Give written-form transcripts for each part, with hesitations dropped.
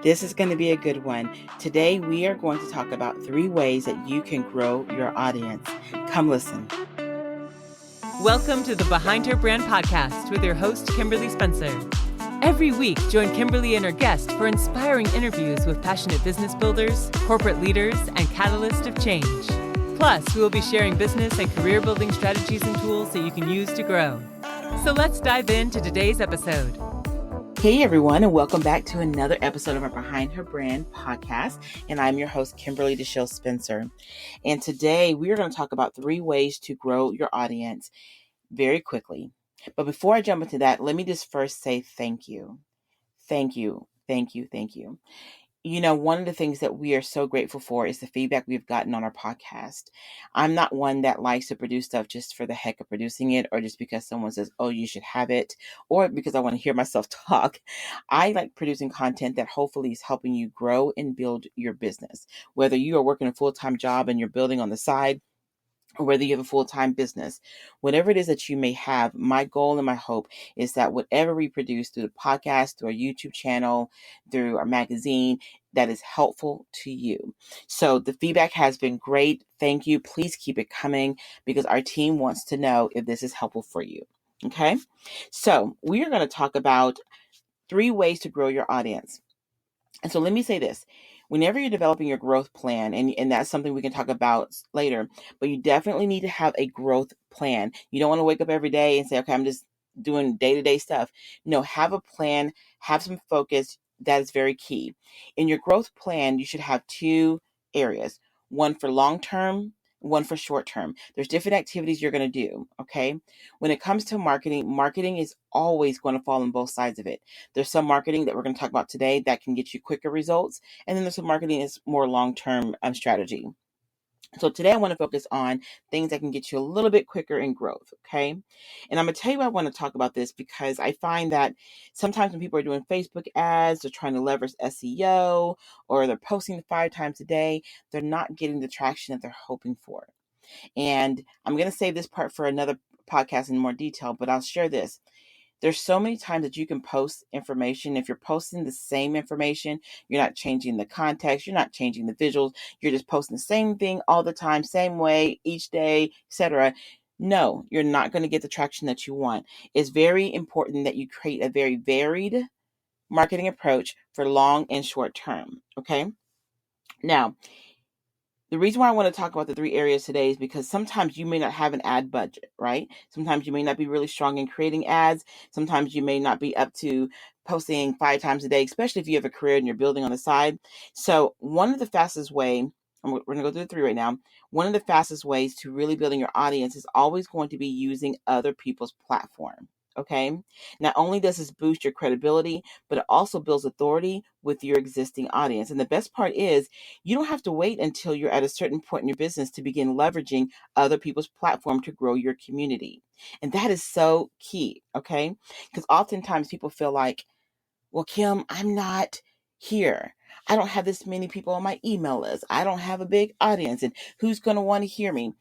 This is going to be a good one. Today, we are going to talk about 3 ways that you can grow your audience. Come listen. Welcome to the Behind Her Brand podcast with your host, DeShields-Spencer. Every week, join Kimberly and her guest for inspiring interviews with passionate business builders, corporate leaders, and catalysts of change. Plus, we will be sharing business and career building strategies and tools that you can use to grow. So let's dive into today's episode. Hey everyone, and welcome back to another episode of our Behind Her Brand podcast. And I'm your host, Kimberly DeShields-Spencer. And today we are going to talk about 3 ways to grow your audience very quickly. But before I jump into that, let me just first say thank you. Thank you. Thank you. Thank you. You know, one of the things that we are so grateful for is the feedback we've gotten on our podcast. I'm not one that likes to produce stuff just for the heck of producing it, or just because someone says, oh, you should have it, or because I want to hear myself talk. I like producing content that hopefully is helping you grow and build your business. Whether you are working a full-time job and you're building on the side, or whether you have a full-time business, whatever it is that you may have, my goal and my hope is that whatever we produce through the podcast, through our YouTube channel, through our magazine, that is helpful to you. So the feedback has been great. Thank you. Please keep it coming because our team wants to know if this is helpful for you. Okay. So we are going to talk about 3 ways to grow your audience. And so let me say this. Whenever you're developing your growth plan, and that's something we can talk about later, but you definitely need to have a growth plan. You don't want to wake up every day and say, okay, I'm just doing day-to-day stuff. No, have a plan, have some focus. That is very key. In your growth plan, you should have 2 areas, one for long-term, one for short-term. There's different activities you're going to do, okay? When it comes to marketing is always going to fall on both sides of it. There's some marketing that we're going to talk about today that can get you quicker results. And then there's some marketing that's more long-term strategy. So today I want to focus on things that can get you a little bit quicker in growth, okay? And I'm going to tell you why I want to talk about this because I find that sometimes when people are doing Facebook ads, they're trying to leverage SEO, or they're posting 5 times a day, they're not getting the traction that they're hoping for. And I'm going to save this part for another podcast in more detail, but I'll share this. There's so many times that you can post information. If you're posting the same information, you're not changing the context, you're not changing the visuals, you're just posting the same thing all the time, same way, each day, etc. No, you're not going to get the traction that you want. It's very important that you create a very varied marketing approach for long and short term, okay? Now, the reason why I want to talk about the 3 areas today is because sometimes you may not have an ad budget, right? Sometimes you may not be really strong in creating ads. Sometimes you may not be up to posting 5 times a day, especially if you have a career and you're building on the side. So one of the fastest way, we're going to go through the 3 right now. One of the fastest ways to really building your audience is always going to be using other people's platform. Okay. Not only does this boost your credibility, but it also builds authority with your existing audience. And the best part is you don't have to wait until you're at a certain point in your business to begin leveraging other people's platform to grow your community. And that is so key. Okay. Because oftentimes people feel like, well, Kim, I'm not here. I don't have this many people on my email list. I don't have a big audience. And who's going to want to hear me?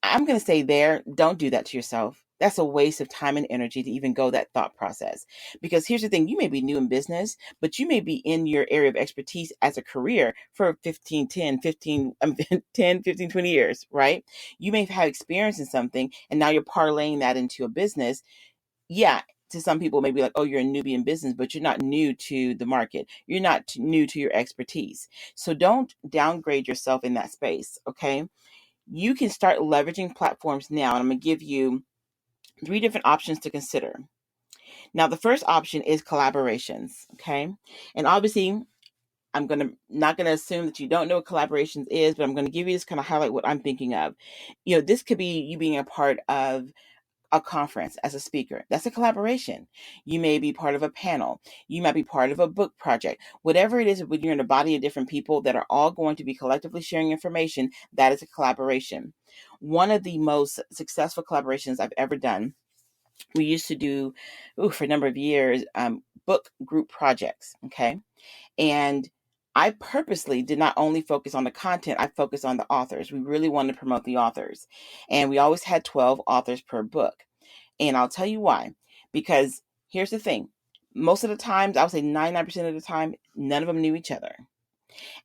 I'm going to say don't do that to yourself. That's a waste of time and energy to even go that thought process. Because here's the thing, you may be new in business, but you may be in your area of expertise as a career for 10, 15, 20 years, right? You may have had experience in something and now you're parlaying that into a business. Yeah, to some people may be like, oh, you're a newbie in business, but you're not new to the market. You're not new to your expertise. So don't downgrade yourself in that space, okay? You can start leveraging platforms now, and I'm going to give you 3 different options to consider. Now, the first option is collaborations, okay? And obviously, I'm not going to assume that you don't know what collaborations is, but I'm going to give you this kind of highlight what I'm thinking of. You know, this could be you being a part of a conference as a speaker. That's a collaboration. You may be part of a panel. You might be part of a book project. Whatever it is, when you're in a body of different people that are all going to be collectively sharing information, that is a collaboration. One of the most successful collaborations I've ever done, we used to do, for a number of years, book group projects, okay? And I purposely did not only focus on the content, I focused on the authors. We really wanted to promote the authors. And we always had 12 authors per book. And I'll tell you why. Because here's the thing. most of the times, I would say 99% of the time, none of them knew each other.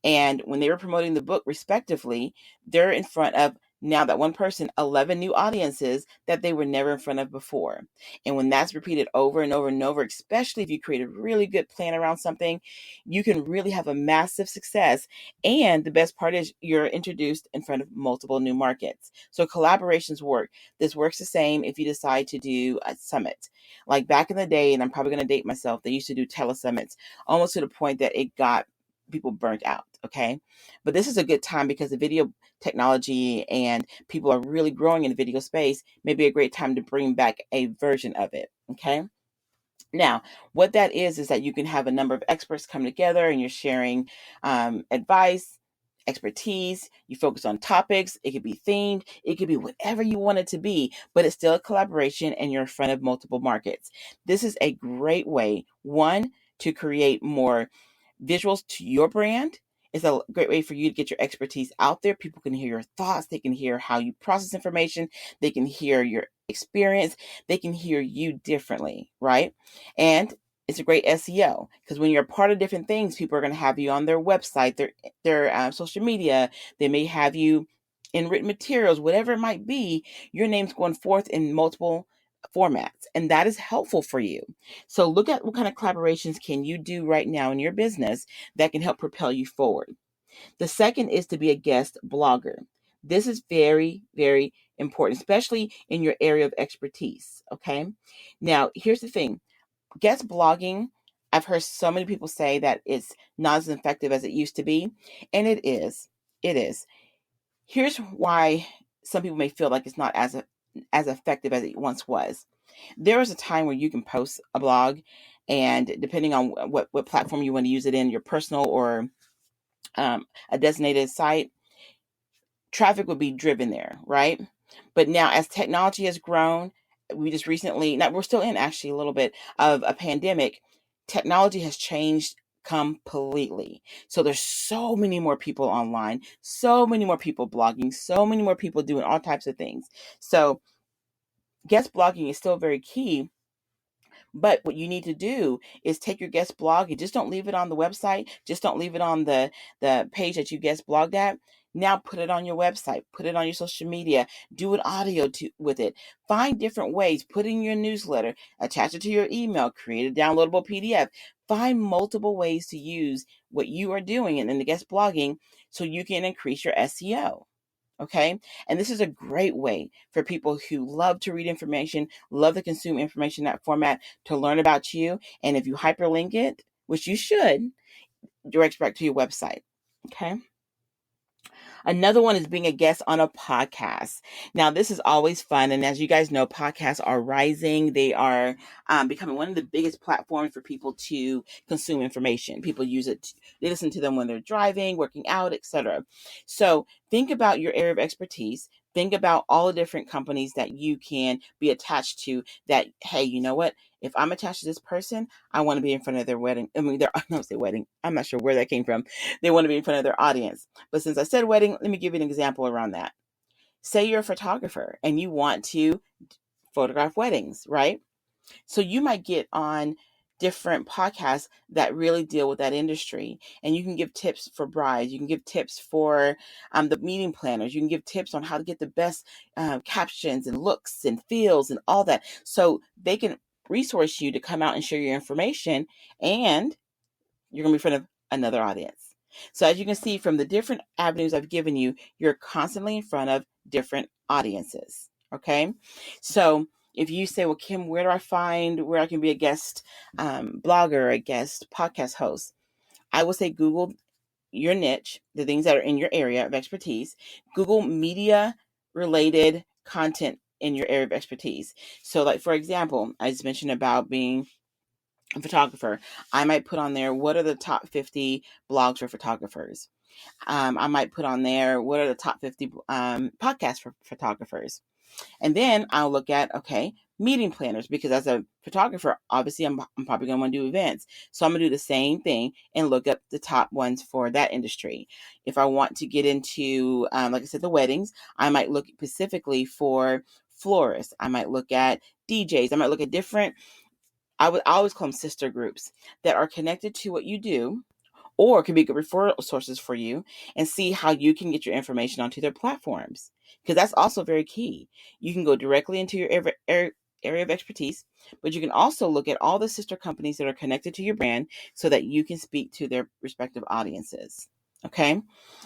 And when they were promoting the book respectively, they're in front of, now that one person, 11 new audiences that they were never in front of before. And when that's repeated over and over and over, especially if you create a really good plan around something, you can really have a massive success. And the best part is you're introduced in front of multiple new markets. So collaborations work. This works the same if you decide to do a summit. Like back in the day, and I'm probably going to date myself, they used to do telesummits almost to the point that it got people burnt out. Okay. But this is a good time because the video technology and people are really growing in the video space. Maybe a great time to bring back a version of it. Okay. Now, what that is that you can have a number of experts come together and you're sharing advice, expertise. You focus on topics. It could be themed. It could be whatever you want it to be, but it's still a collaboration and you're in front of multiple markets. This is a great way, one, to create more visuals to your brand. It's a great way for you to get your expertise out there. People can hear your thoughts. They can hear how you process information. They can hear your experience. They can hear you differently, right? And it's a great SEO because when you're a part of different things, people are going to have you on their website, their social media. They may have you in written materials, whatever it might be. Your name's going forth in multiple formats, and that is helpful for you. So look at what kind of collaborations can you do right now in your business that can help propel you forward. The second is to be a guest blogger. This is very, very important, especially in your area of expertise. Okay. Now, here's the thing. Guest blogging, I've heard so many people say that it's not as effective as it used to be. And it is. It is. Here's why some people may feel like it's not as effective as it once was. There was a time where you can post a blog, and depending on what platform you want to use it in, your personal or a designated site, traffic would be driven there, right? But now as technology has grown, we just recently, now we're still in actually a little bit of a pandemic, technology has changed completely. So there's so many more people online, so many more people blogging, so many more people doing all types of things. So guest blogging is still very key. But what you need to do is take your guest blog and just don't leave it on the website. Just don't leave it on the page that you guest blogged at. Now put it on your website, put it on your social media, do an audio with it. Find different ways, put it in your newsletter, attach it to your email, create a downloadable PDF. Find multiple ways to use what you are doing in the guest blogging so you can increase your SEO. Okay. And this is a great way for people who love to read information, love to consume information in that format, to learn about you. And if you hyperlink it, which you should, direct back to your website. Okay. Another one is being a guest on a podcast. Now, this is always fun. And as you guys know, podcasts are rising. They are becoming one of the biggest platforms for people to consume information. People use it. They listen to them when they're driving, working out, etc. So think about your area of expertise. Think about all the different companies that you can be attached to that, hey, you know what? If I'm attached to this person, I want to be in front of their wedding. I mean, I don't say wedding. I'm not sure where that came from. They want to be in front of their audience. But since I said wedding, let me give you an example around that. Say you're a photographer and you want to photograph weddings, right? So you might get on different podcasts that really deal with that industry, and you can give tips for brides. You can give tips for the meeting planners. You can give tips on how to get the best captions and looks and feels and all that. So they can resource you to come out and share your information, and you're going to be in front of another audience. So as you can see from the different avenues I've given you, you're constantly in front of different audiences. Okay. So if you say, well, Kim, where do I find where I can be a guest blogger, a guest podcast host? I would say Google your niche, the things that are in your area of expertise. Google media related content in your area of expertise. So like, for example, I just mentioned about being a photographer. I might put on there, what are the top 50 blogs for photographers? I might put on there, what are the top 50 podcasts for photographers? And then I'll look at, okay, meeting planners, because as a photographer, obviously I'm probably going to want to do events. So I'm going to do the same thing and look up the top ones for that industry. If I want to get into, like I said, the weddings, I might look specifically for florists. I might look at DJs. I might look at different I would always call them sister groups that are connected to what you do, or could be good referral sources for you, and see how you can get your information onto their platforms. Because that's also very key. You can go directly into your area of expertise, but you can also look at all the sister companies that are connected to your brand so that you can speak to their respective audiences. Okay?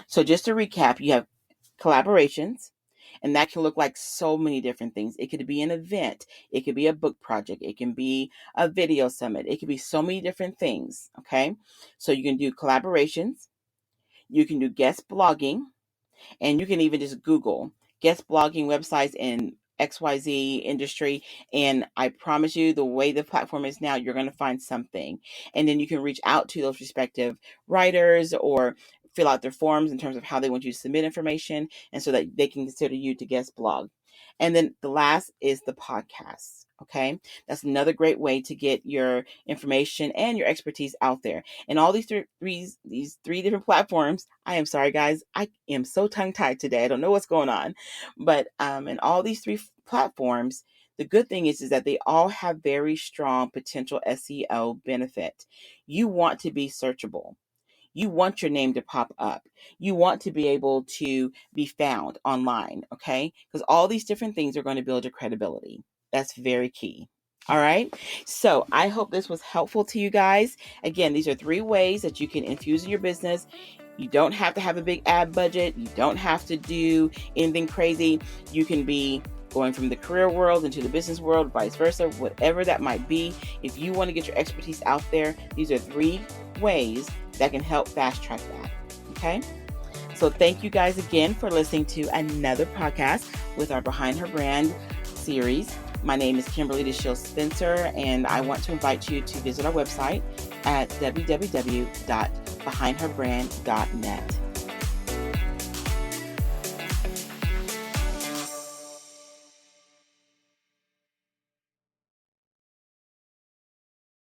So just to recap, you have collaborations, and that can look like so many different things. It could be an event. It could be a book project. It can be a video summit. It could be so many different things. Okay. So you can do collaborations. You can do guest blogging, and you can even just Google guest blogging websites in XYZ industry. And I promise you, the way the platform is now, you're going to find something. And then you can reach out to those respective writers or fill out their forms in terms of how they want you to submit information, and so that they can consider you to guest blog. And then the last is the podcast. Okay. That's another great way to get your information and your expertise out there. And all these three different platforms, I am sorry, guys, I am so tongue-tied today. I don't know what's going on. But in all these three platforms, the good thing is that they all have very strong potential SEO benefit. You want to be searchable. You want your name to pop up. You want to be able to be found online, okay? Because all these different things are going to build your credibility. That's very key. All right. So I hope this was helpful to you guys. Again, these are 3 ways that you can infuse in your business. You don't have to have a big ad budget. You don't have to do anything crazy. You can be going from the career world into the business world, vice versa, whatever that might be. If you want to get your expertise out there, these are 3 ways that can help fast track that. Okay. So thank you guys again for listening to another podcast with our Behind Her Brand series. My name is Kimberly DeShields-Spencer, and I want to invite you to visit our website at www.behindherbrand.net.